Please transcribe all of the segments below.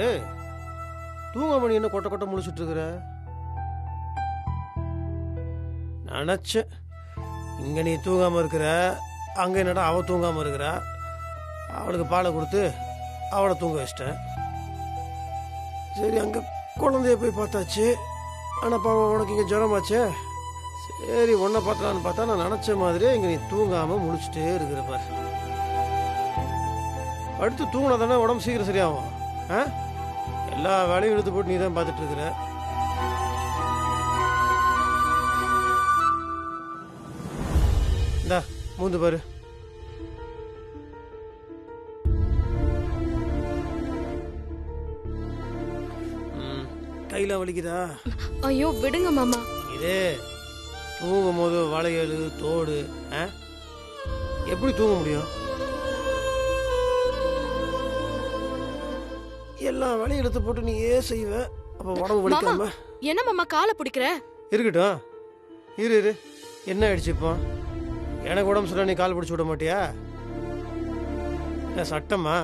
ஏய், தூங்காம நீ என்ன கொட்ட கொட்ட முழிச்சிட்டு இருக்கிற? நினச்சேன் இங்கே நீ தூங்காமல் இருக்கிற, அங்கே என்னடா அவள் தூங்காமல் இருக்கிறா. அவளுக்கு பாலை கொடுத்து அவளை தூங்க வச்சிட்டேன். சரி, அங்கே குழந்தைய போய் பார்த்தாச்சு. ஆனால் பாவம் உனக்கு இங்கே ஜுரமாச்சே. சரி, ஒன்றை பார்த்தலான்னு பார்த்தா நான் நினச்ச மாதிரியே இங்கே நீ தூங்காமல் முழிச்சிட்டே இருக்கிற பாரு. அடுத்து தூங்கினா தானே உடம்பு சீக்கிரம் சரியாகும். ஆ, எல்லா வேலையும் இழுத்து போட்டு நீ தான் பார்த்துட்டு இருக்கிற. இந்தா மூந்து பாரு. கையில வலிக்குதா? ஐயோ விடுங்க மாமா. இதே தூங்கும் போது வளையல் தோடு எப்படி தூங்க முடியும்? எல்லா வேலையும் எடுத்து போட்டு நீ செய்வ, அப்ப உடம்பு வலிக்காம. என்ன மாமா காலை பிடிக்கிற? இருக்கட்டும், இரு இரு. என்ன ஆயிடுச்சு இப்போ? எனக்கு உடம்பு சொல்ல நீ கால் பிடிச்சி விட மாட்டியா? சட்டமா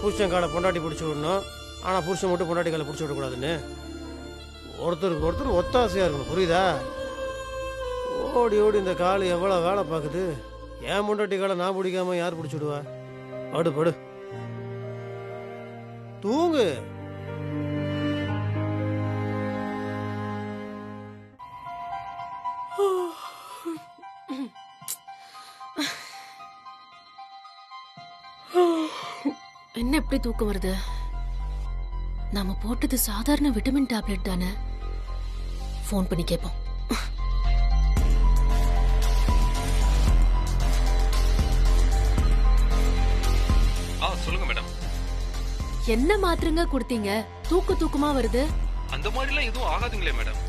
புருஷன் காலை பொண்டாட்டி பிடிச்சி விடணும், ஆனால் புருஷன் மட்டும் பொண்டாட்டி காலை பிடிச்சி விடக்கூடாதுன்னு? ஒருத்தருக்கு ஒருத்தர் ஒத்தாசையாக இருக்கணும், புரியுதா? ஓடி ஓடி இந்த கால் எவ்வளோ வேலை பார்க்குது. ஏன் பொண்டாட்டி காலை நான் பிடிக்காம யார் பிடிச்சி விடுவா? படு படு, தூங்கு. என்ன எப்படி தூக்கம் வருது? நாம போட்டது சாதாரண விட்டமின் டேப்லெட் தானே. ஃபோன் பண்ணி கேட்போம். சொல்லுங்க மேடம். என்ன மாத்திரங்க கொடுத்தீங்க? தூக்கமா வருது? அந்த மாதிரி எல்லாம் எதுவும் ஆகாதுங்களே மேடம்.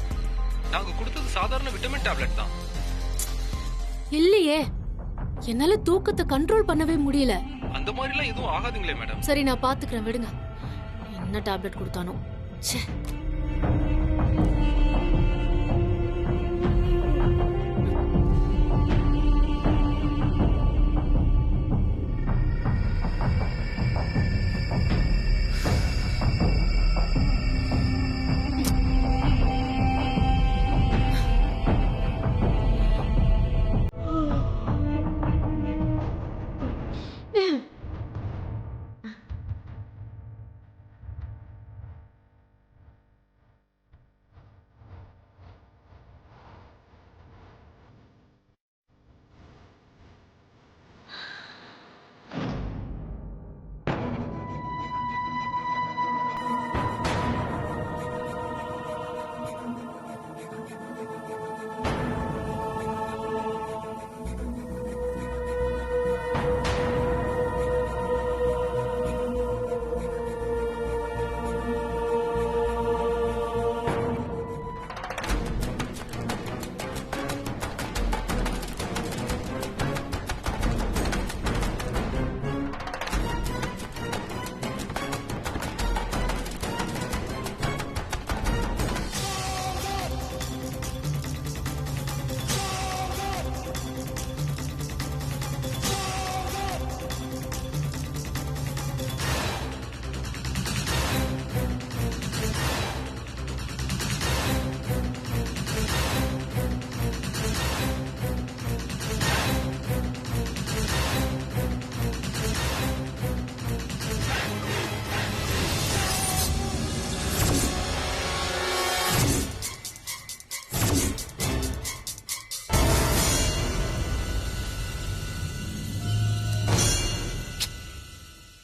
நாங்க கொடுத்தது சாதாரண விட்டமின் டேப்லெட் தான். இல்லையே, என்னால தூக்கத்தை கண்ட்ரோல் பண்ணவே முடியல. அந்த மாதிரி எல்லாம் எதுவும் ஆகாதுங்களே மேடம். சரி, நான் பாத்துக்கிறேன், விடுங்க. என்ன டேப்லெட் கொடுத்தானோ. ச்சே.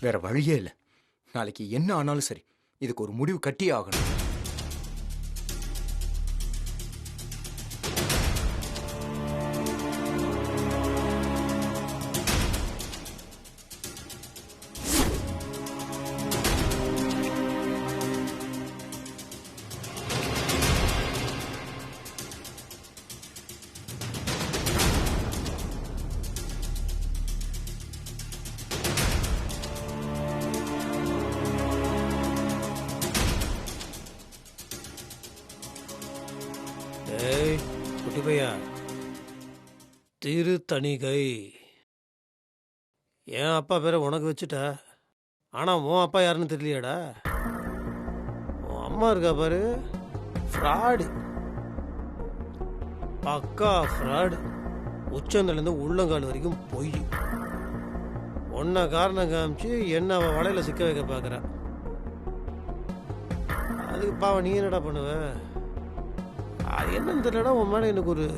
வேற வழியே இல்லை. நாளைக்கு என்ன ஆனாலும் சரி, இதுக்கு ஒரு முடிவு கட்டியே ஆகணும். ஏய் குட்டி பையா, திருத்தணிகை என் அப்பா பேரை உனக்கு வச்சுட்டா, ஆனால் உன் அப்பா யாருன்னு தெரியலையாடா? உன் அம்மா இருக்கா பாரு, ஃப்ராடு, பக்கா ஃப்ராடு. உச்சந்தலேருந்து உள்ளங்கால் வரைக்கும் பொய். ஒன்றை காரணம் காமிச்சு என்ன அவள் வலையில் சிக்க வைக்க பார்க்குற. அதுக்கு பாவம் நீ என்னடா பண்ணுவ? அது என்னன்னு தெரியலடா, உன் மேலே எனக்கு ஒரு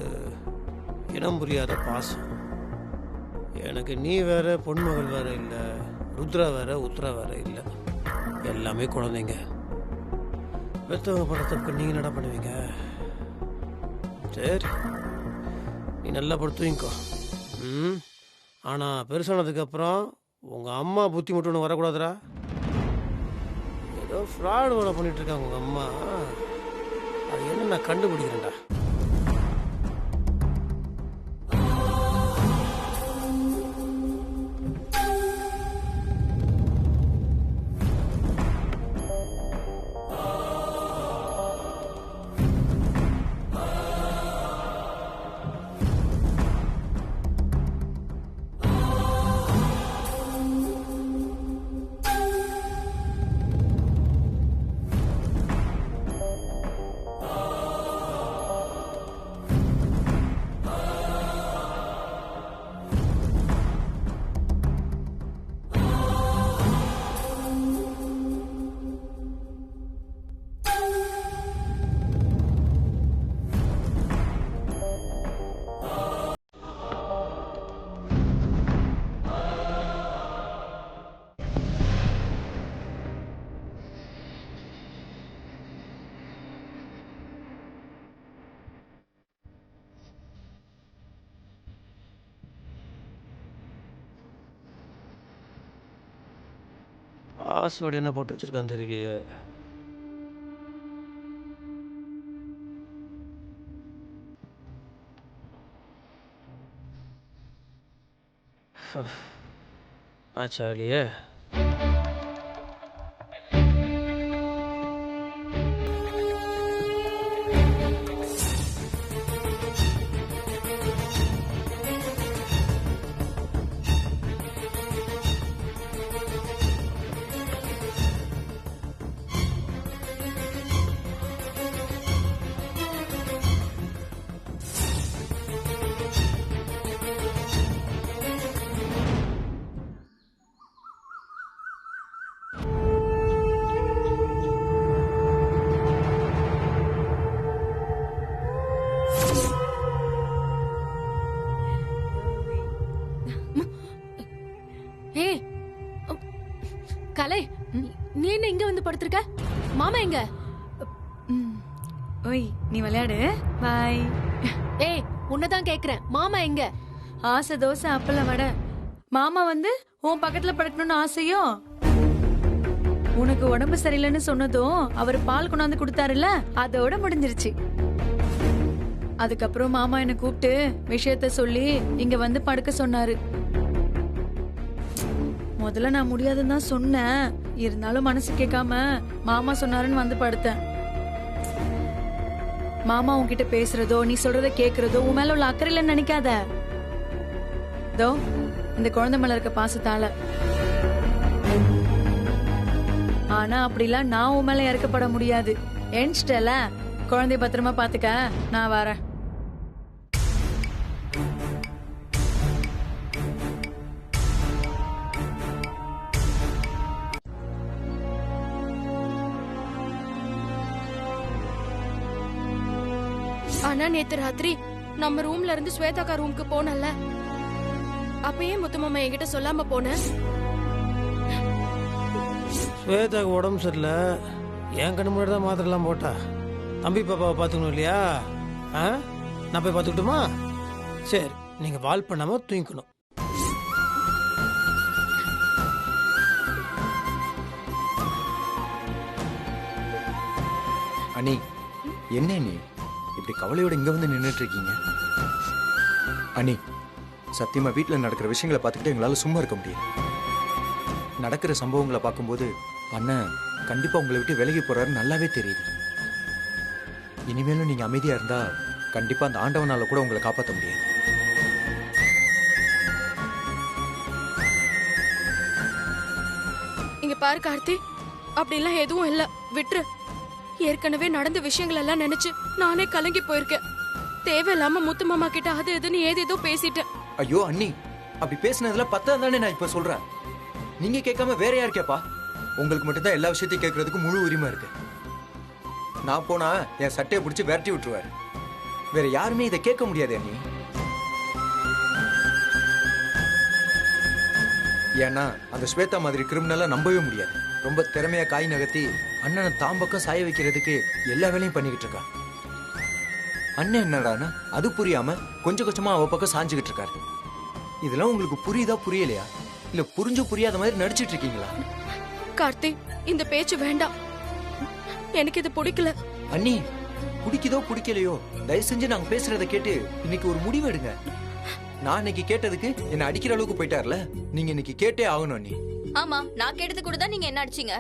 இனம் புரியாத பாசம். எனக்கு நீ வேற, பொன்மகள் வேற இல்லை, ருத்ரா வேற, உத்ரா வேற இல்லை. எல்லாமே குழந்தைங்க. பெற்றவங்க படத்தை நீங்கள் என்னடா பண்ணுவீங்க? சரி, நீ நல்லா படுத்துவீங்கோ. ஆனால் பெருசானதுக்கப்புறம் உங்கள் அம்மா புத்தி மட்டும் ஒன்று வரக்கூடாதுடா. ஏதோ ஃப்ராடு வேலை பண்ணிட்டு இருக்காங்க உங்கள் அம்மா. அது என்ன நான் கண்டுபிடிக்கிறேன்டா. பாஸ்வேர்டு என்ன போட்டு வச்சிருக்கான்னு தெரியலையே. ஆச்சா இல்லையே. ஏய் கலை, நீ என்ன இங்க வந்து படுத்திருக்க? மாமா எங்க? ஓய் நீ விளையாடு. பாய். ஏய் உன்னதான் கேக்குறேன், மாமா எங்க? ஆசை தோசை அப்பள வடை. மாமா வந்து உன் பக்கத்துல படுக்கணும்னு ஆசையோ? உனக்கு உடம்பு சரியில்லைன்னு சொன்னதும் அவர் பால் கொண்டாந்து கொடுத்தாருல, அதோட முடிஞ்சிருச்சு. அதுக்கப்புறம் மாமா என்ன கூப்பிட்டு விஷயத்த சொல்லி இங்க வந்து படுக்க சொன்னாரு. முதல்ல நான் முடியாதுன்னு தான் சொன்னேன். இருந்தாலும் மனசு கேட்காம மாமா சொன்னாருன்னு வந்து படுத்தேன். மாமா உன்கிட்ட பேசுறதோ நீ சொல்றத கேக்குறதோ உன் மேல உள்ள அக்கறை இல்லைன்னு நினைக்காத. தோ இந்த குழந்தை மேல இருக்க பாசத்தால. ஆனா அப்படிலாம் நான் உன் மேல இறக்கப்பட முடியாது. என்ஸ்டல குழந்தைய பத்திரமா பாத்துக்க, நான் வரேன். ஆனா நேத்து ராத்திரி நம்ம ரூம்ல இருந்து ஸ்வேதாக்கா ரூமுக்கு போனல, அப்பயே முத்துமாமா என்கிட்ட சொல்லாம போன. ஸ்வேதாக்கு உடம்பு சரியில்லை, என் கண்ணு முன்னாடி தான் மாத்திரலாம் போட்டா. தம்பி பாப்பாவை பார்த்துக்கணும் இல்லையா? நான் போய் பார்த்துக்கிட்டுமா? சரி, நீங்கள் வால் பண்ணாமல் தூங்கிக்கணும். அண்ணி, என்ன நீ இப்படி கவலையோட இங்க வந்து நின்றுட்டு இருக்கீங்க? அண்ணி, சத்தியமா வீட்டில் நடக்கிற விஷயங்களை பார்த்துக்கிட்டு எங்களால சும்மா இருக்க முடியாது. நடக்கிற சம்பவங்களை பார்க்கும்போது அண்ணன் கண்டிப்பா உங்களை விட்டு விலகி போறாரு நல்லாவே தெரியுது. இனிமேலும் நீங்க அமைதியா இருந்தா கண்டிப்பா அந்த ஆண்டவனால கூட உங்களை காப்பாற்ற முடியாது. இங்க பாரு கார்த்தி, அப்படிலாம் எதுவும் இல்ல, விட்டுரு. ஏற்கனவே நடந்த விஷயங்கள் எல்லாம் நினைச்சு நானே கலங்கி போயிருக்கேன். தேவையில்லாம முத்து மாமா கிட்ட அது இதுன்னு ஏதேதோ பேசிட்டேன். ஐயோ அண்ணி, அப்படி பேசினதுல பத்தா தானே நான் இப்ப சொல்றேன். நீங்க கேட்காம வேற யார் கேப்பா? உங்களுக்கு மட்டும்தான் எல்லா விஷயத்தையும் கேட்கறதுக்கு முழு உரிமை இருக்கு. நான் போனா என் சட்டையை பிடிச்சி விரட்டி விட்டுருவாரு. வேற யாருமே இதை கேட்க முடியாது அண்ணி. ஏன்னா அந்த ஸ்வேதா மாதிரி கிரிமினலா நம்பவே முடியாது. ரொம்ப திறமையா காய் நகர்த்தி அண்ணனை தாம்பக்கம் சாய வைக்கிறதுக்கு எல்லா வேலையும் பண்ணிக்கிட்டு இருக்கா. அண்ணன் என்னடானா அது புரியாம கொஞ்சம் கொஞ்சமா அவ பக்கம் சாஞ்சுக்கிட்டு இருக்காரு. இதெல்லாம் உங்களுக்கு புரியுதா புரியலையா? இல்ல புரிஞ்சு புரியாத மாதிரி நடிச்சிட்டு இருக்கீங்களா? கார்த்தி, இந்த பேச்சு வேண்டாம், எனக்கு இது பிடிக்கல. அண்ணி, பிடிக்குதோ பிடிக்கலையோ தயவு செஞ்சு நாங்க பேசுறத கேட்டு இன்னைக்கு ஒரு முடிவு எடுங்க. நான் இன்னைக்கு கேட்டதுக்கு என்ன அடிக்கிற அளவுக்கு போயிட்டார்ல, நீங்க இன்னைக்கு கேட்டே ஆகணும் அண்ணி. ஆமா, நான் கேட்டது கூட தான் நீங்க என்ன அடிச்சீங்க.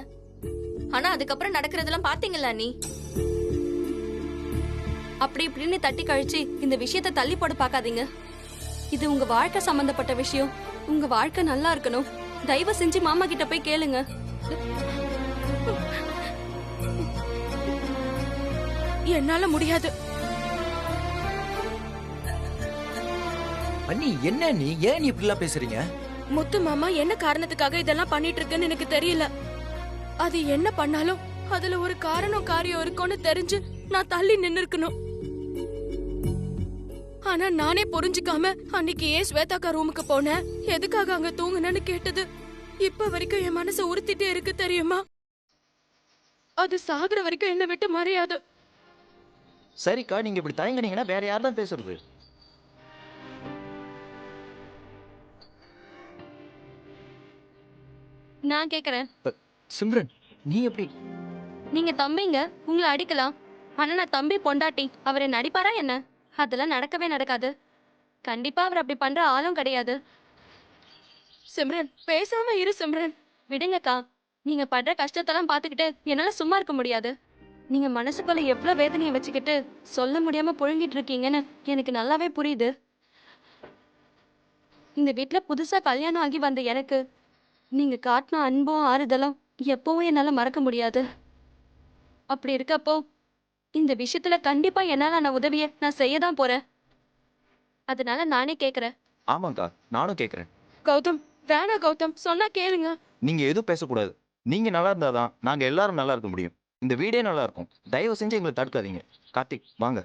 ஆனா அதுக்கப்புறம் நடக்கிறதெல்லாம் பாத்தீங்களா நீ? அப்படி இப்படின்னு தட்டி கழிச்சு இந்த விஷயத்தை தள்ளி போட பாக்காதீங்க. இது உங்க வாழ்க்கை சம்பந்தப்பட்ட விஷயம். உங்க வாழ்க்கை நல்லா இருக்கணும். தயவு செஞ்சு மாமா கிட்ட போய் கேளுங்க. என்னால முடியாது. அண்ணி என்ன நீ ஏன் நீ இப்படி எல்லாம் பேசுறீங்க? முத்து மாமா என்ன காரணத்துக்காக இதெல்லாம் பண்ணிட்டு இருக்குன்னு எனக்கு தெரியல. அது என்ன பண்ணாலும் அதுல ஒரு காரணம் காரியம் இருக்கும்னு தெரிஞ்சு நான் தள்ளி நின்னு இருக்கணும். ஆனா நானே புரிஞ்சுக்காம அன்னைக்கு ஏன் ஸ்வேதாக்கா ரூமுக்கு போனேன், எதுக்காக அங்க தூங்குனேன்னு கேட்டது இப்ப வரைக்கும் என் மனசை உறுத்திட்டே இருக்கு தெரியுமா? அது சாகுற வரைக்கும் என்ன விட்டு மறையாது. சரிக்கா, நீங்க இப்படி தயங்குனீங்கன்னா வேற யார் தான் பேசுறது? நான் கேக்குறேன். சிம்ரன், நீ எப்படி? நீங்க தம்பிங்க, உங்களை அடிக்கலாம். ஆனா நான் தம்பி பொண்டாட்டி, அவர் என்ன அடிப்பாரா என்ன? அதெல்லாம் நடக்கவே நடக்காது. கண்டிப்பா அவர் அப்படி பண்ற ஆளும் கிடையாது. சிம்ரன், பேசாம இரு சிம்ரன். விடுங்கக்கா, நீங்க படுற கஷ்டத்தெல்லாம் பாத்துக்கிட்டு என்னால சும்மா இருக்க முடியாது. நீங்க மனசுக்குள்ள எவ்வளவு வேதனையை வச்சுக்கிட்டு சொல்ல முடியாம புழுங்கிட்டு இருக்கீங்கன்னு எனக்கு நல்லாவே புரியுது. இந்த வீட்டுல புதுசா கல்யாணம் ஆகி வந்த எனக்கு நீங்க காட்டின அன்பும் ஆறுதலும் எப்பவும் என்னால மறக்க முடியாது. அப்படி இருக்கப்போ இந்த விஷயத்துல கண்டிப்பா என்னால உதவிய நான் செய்யதான் போறேன். அதனால நானே கேக்குறேன். ஆமாக்கா, நானும் கேட்கறேன். கௌதம், வேணா கௌதம், சொன்னா கேளுங்க. நீங்க எதுவும் பேசக்கூடாது. நீங்க நல்லா இருந்தாதான் நாங்க எல்லாரும் நல்லா இருக்க முடியும். இந்த வீடே நல்லா இருக்கும். தயவு செஞ்சு எங்களை தடுக்காதீங்க. கார்த்திக், வாங்க.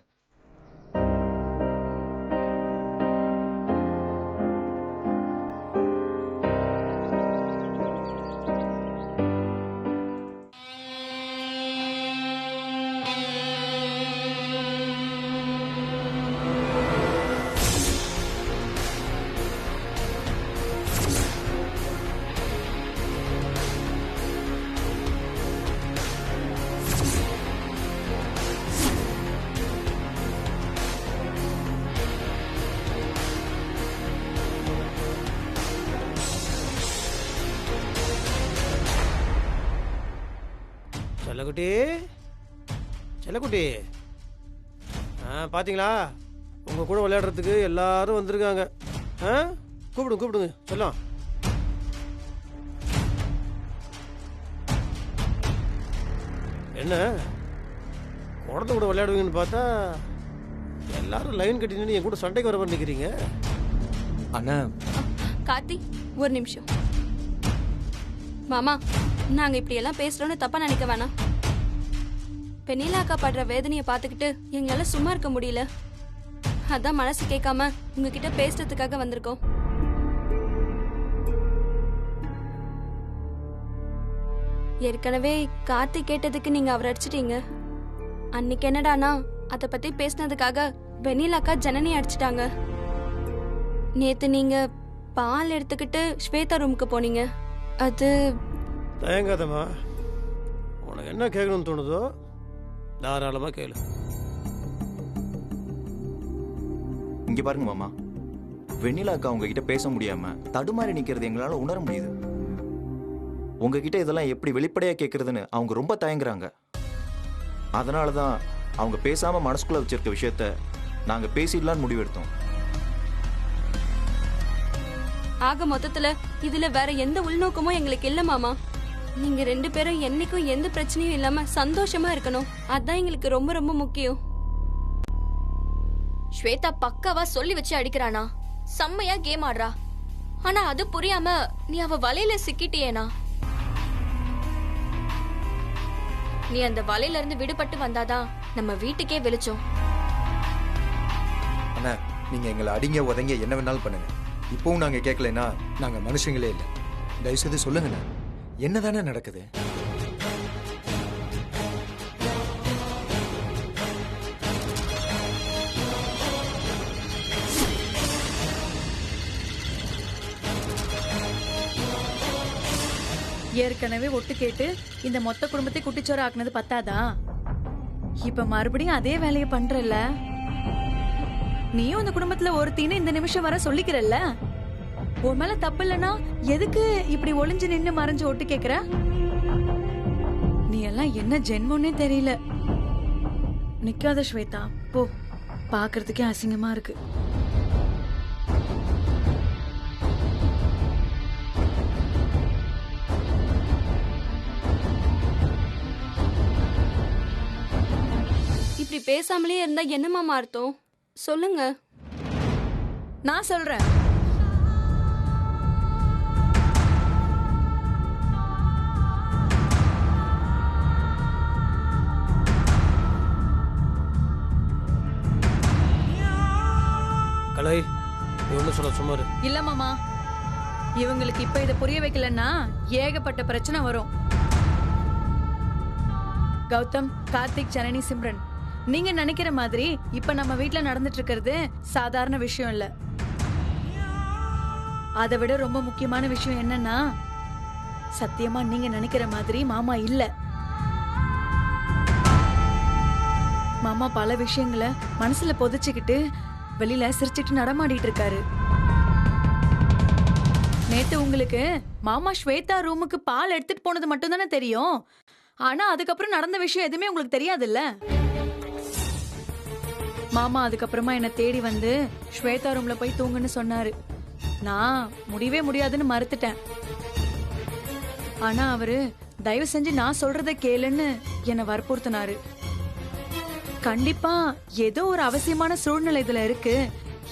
செல்லக்குட்டி, செல்லக்குட்டி, பார்த்தீங்களா? உங்கள் கூட விளையாடுறதுக்கு எல்லாரும் வந்திருக்காங்க. கூப்பிடுங்க செல்லம். என்ன குழந்தை கூட விளையாடுவீங்கன்னு பார்த்தா எல்லாரும் லைன் கட்டி நின்று என் கூட சண்டைக்கு வர நிற்கிறீங்க. அண்ணா, கார்த்தி, ஒரு நிமிஷம். மாமா, நாங்க இப்படி எல்லாம் பேசுறோம்னு தப்பா நினைக்க வேணாம். பெண்ணிலாக்கா படுற வேதனையை பார்த்துக்கிட்டு எங்களால சும்மா இருக்க முடியல. அதான் மனசு கேட்காம உங்ககிட்ட பேசுறதுக்காக வந்திருக்கோம். ஏற்கனவே கார்த்திக் கேட்டதுக்கு நீங்க அவரை அடிச்சிட்டீங்க. அன்னைக்கு என்னடானா அதை பத்தி பேசினதுக்காக வெண்ணிலாக்கா ஜனனி அடிச்சிட்டாங்க. நேத்து நீங்க பால் எடுத்துக்கிட்டு ஸ்வேதா ரூமுக்கு போனீங்க. அது தயங்காதம்மா, உனக்கு என்ன கேட்கணும்னு தோணுதோ தாராளமா கேளு. இங்க பாருங்க மாமா, வெண்ணிலா அக்கா உங்ககிட்ட பேச முடியாம தடுமாறி நிக்கிறது எங்களால உணர முடியுது. உங்ககிட்ட இதெல்லாம் எப்படி வெளிப்படையா கேட்கறதுன்னு அவங்க ரொம்ப தயங்குறாங்க. அதனாலதான் அவங்க பேசாம மனசுக்குள்ள வச்சிருக்க விஷயத்த நாங்க பேசிடலான்னு முடிவெடுத்தோம். ஆக மொத்தத்துல இதுல வேற எந்த உள்நோக்கமும் எங்களுக்கு இல்ல மாமா. நீங்க 2 பேரும் என்னைக்கும் எந்த பிரச்சனையும் இல்லாம சந்தோஷமா இருக்கணும். அதான் எங்களுக்கு ரொம்ப ரொம்ப முக்கியம். ஸ்வேதா பக்காவா சொல்லி வச்சு அடிக்கிறானா, செம்மையா கேம் ஆடுறா. ஆனா அது புரியாம நீ அவ வலையில சிக்கிட்டியேனா. நீ அந்த வலையில இருந்து விடுபட்டு வந்தாதான் நம்ம வீட்டுக்கே வெளிச்சம். அண்ணா நீங்க எங்களை அடிங்க உதங்க என்ன வேணாலும் பண்ணுங்க. இப்பவும் நாங்க கேட்கலன்னா நாங்க மனுஷங்களே இல்லை. தயவுசெய்து சொல்லுங்கண்ணா, என்னதானே நடக்குது? ஏற்கனவே ஒட்டு கேட்டு இந்த மொத்த குடும்பத்தை குட்டிச்சோறு ஆக்குனது பத்தாதா? இப்ப மறுபடியும் அதே வேலையை பண்றல்ல. நீயும் அந்த குடும்பத்துல ஒருத்தின்னு இந்த நிமிஷம் வர சொல்லிக்கிறல்ல. உன் மேல தப்பு இல்லனா எதுக்கு இப்படி ஒளிஞ்சு நின்னு மறைஞ்சு ஒட்டு கேக்குற? நீ எல்லாம் என்ன ஜென்மம்னே தெரியல. நிக்காத ஸ்வேதா, போ. பாக்குறதுக்கே அசிங்கமா இருக்கு. இப்படி பேசாமலே இருந்தா என்ன மாமா அர்த்தம்? சொல்லுங்க. நான் சொல்றேன். கலை, நீ ஒன்றும் சொல்ல சும்மா இரு. இல்ல மாமா, இவங்களுக்கு இப்ப இதை புரிய வைக்கலன்னா ஏகப்பட்ட பிரச்சனை வரும். கௌதம், கார்த்திக், ஜனனி, சிம்ரன், நீங்க நினைக்கிற மாதிரி இப்ப நம்ம வீட்ல நடந்துட்டு இருக்கிறது சாதாரண விஷயம் இல்ல. அதை விட ரொம்ப முக்கியமான விஷயம் என்னன்னா, சத்தியமா நீங்க நினைக்கிற மாதிரி மாமா இல்ல. மாமா பல விஷயங்களை மனசுல புதைச்சுக்கிட்டு வெளியில சிரிச்சிட்டு நடமாடிட்டு இருக்காரு. நேத்து உங்களுக்கு மாமா ஸ்வேதா ரூமுக்கு பால் எடுத்துட்டு போனது மட்டும் தானே தெரியும். ஆனா அதுக்கப்புறம் நடந்த விஷயம் எதுவுமே உங்களுக்கு தெரியாதுல்ல. மாமா அதுக்கப்புறமா என்ன தேடி வந்து ஸ்வேதா ரூம்ல போய் தூங்குன்னு சொன்னாரு. நான் முடியவே முடியாதுன்னு மறுத்துட்டேன். ஆனா அவரு தயவு செஞ்சு நான் சொல்றத கேளுன்னு என்ன வற்புறுத்தினாரு. கண்டிப்பா ஏதோ ஒரு அவசியமான சூழ்நிலை இதுல இருக்கு,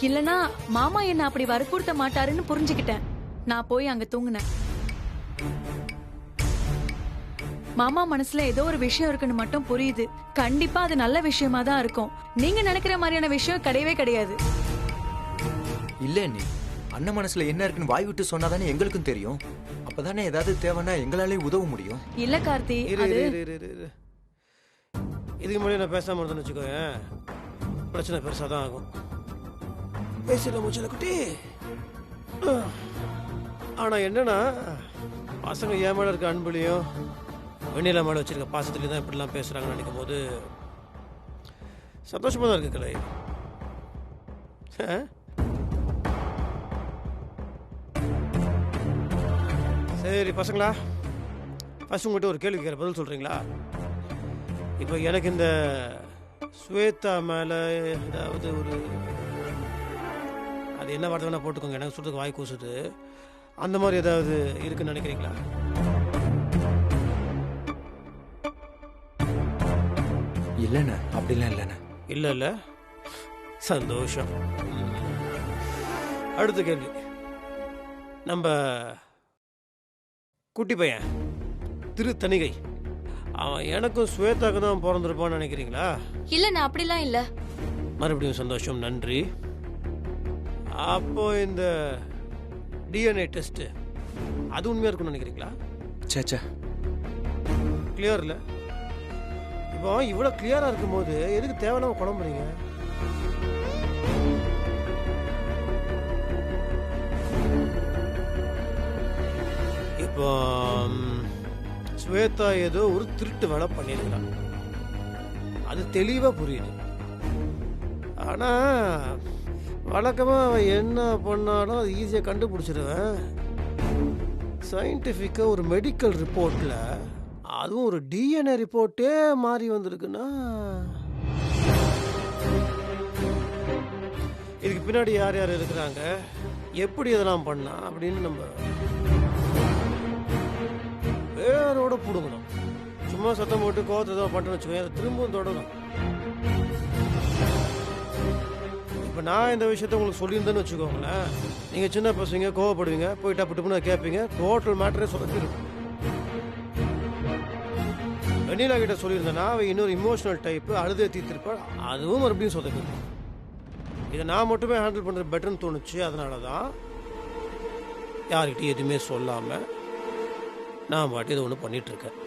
இல்லனா மாமா என்ன அப்படி வற்புறுத்த மாட்டாருன்னு புரிஞ்சுக்கிட்டேன். நான் போய் அங்க தூங்குனேன். மாமா மனசுல ஏதோ ஒரு விஷயம் இருக்குன்னு மட்டும் புரியுது. கண்டிப்பா அது நல்ல விஷயமா தான் இருக்கும். நீங்க நினைக்கிற மாதிரியான விஷயம் கிடையவே கிடையாது. இல்ல நீ அண்ணன் மனசுல என்ன இருக்குன்னு வாய் விட்டு சொன்னாதானே எங்களுக்கும் தெரியும். அப்பதானே ஏதாவது தேவைன்னா எங்களாலே உதவ முடியும். இல்ல கார்த்தி, இரு அது இரு இரு இரு இரு. இதுக்கு முன்னாடி நான் பேசாம இருந்தேன்னு வச்சுக்கோயேன், பிரச்சனை பெருசாக தான் ஆகும். பேசிட மூச்சல குட்டி. ஆனால் என்னன்னா, பசங்க என் மேலே இருக்க அன்புலையும் வெண்ணிலா மேலே வச்சிருக்க பாசத்துலேயும் தான் இப்படிலாம் பேசுகிறாங்கன்னு நினைக்கும் போது சந்தோஷமாக தான் இருக்கு கலை. சரி பசங்களா, ஃபர்ஸ்ட் உங்கள்கிட்ட ஒரு கேள்வி கேட்குற பதில் சொல்கிறீங்களா? இப்போ எனக்கு இந்த ஸ்வேதா மேலே ஏதாவது ஒரு, அது என்ன வார்த்தை வேணால் போட்டுக்கோங்க, எனக்கு சொல்கிறதுக்கு வாய் கூசுது, அந்த மாதிரி ஏதாவது இருக்குன்னு நினைக்கிறீங்களா? இல்லைண்ணே, அப்படிலாம் இல்லைண்ணே. இல்லை இல்லை, சந்தோஷம். அடுத்த கேள்வி, நம்ம குட்டி பையன் திருத்தணிகை, அவன் எனக்கும் ஸ்வேதாக்கு தான் பிறந்திருப்பான்னு நினைக்கிறீங்களா? இல்ல, நான் அப்படிலாம் இல்ல. மறுபடியும் சந்தோஷம், நன்றி. அப்போ இந்த டிஎன்ஏ டெஸ்ட் அது உண்மையா இருக்கும்னு நினைக்கிறீங்களா? சேச்சா, கிளியர் இல்லை. இப்போ இவ்வளோ கிளியரா இருக்கும்போது எதுக்கு தேவையில்லாம குழம்புறீங்க? இப்போ ஸ்வேதா ஏதோ ஒரு திருட்டு வேலை பண்ணியிருக்கிறான், அது தெளிவாக புரியுது. ஆனால் வழக்கமாக அவன் என்ன பண்ணாலும் அது ஈஸியாக கண்டுபிடிச்சிருவேன். சயின்டிஃபிக்காக ஒரு மெடிக்கல் ரிப்போர்ட்டில், அதுவும் ஒரு டிஎன்ஏ ரிப்போர்ட்டே மாறி வந்திருக்குன்னா இதுக்கு பின்னாடி யார் யார் இருக்கிறாங்க, எப்படி இதெல்லாம் பண்ணா அப்படின்னு நம்ம வேரோட பிடுங்கணும். சும்மா சத்தம் போட்டு கோவத்தை ஏதோ பண்ணிட்டு வச்சுக்கோங்க, அதை திரும்பவும் தொடரும். இப்போ நான் இந்த விஷயத்த உங்களுக்கு சொல்லியிருந்தேன்னு வச்சுக்கோங்களேன், நீங்கள் சின்ன பசங்க கோவப்படுவீங்க, போய் டப்பு டப்புன்னு கேட்பீங்க, டோட்டல் மேட்டரே சொதப்பிடும். வெண்ணிலா கிட்ட சொல்லியிருந்தேன்னா அவன் இன்னொரு இமோஷனல் டைப்பு, அழுதே தீர்த்திருப்பாள், அதுவும் மறுபடியும் சொதப்பிடும். இதை நான் மட்டுமே ஹேண்டில் பண்ணுறது பெட்டர்னு தோணுச்சு. அதனால தான் யார்கிட்டையும் எதுவுமே சொல்லாமல் நான் பாட்டு இதை ஒன்று பண்ணிகிட்ருக்கேன்.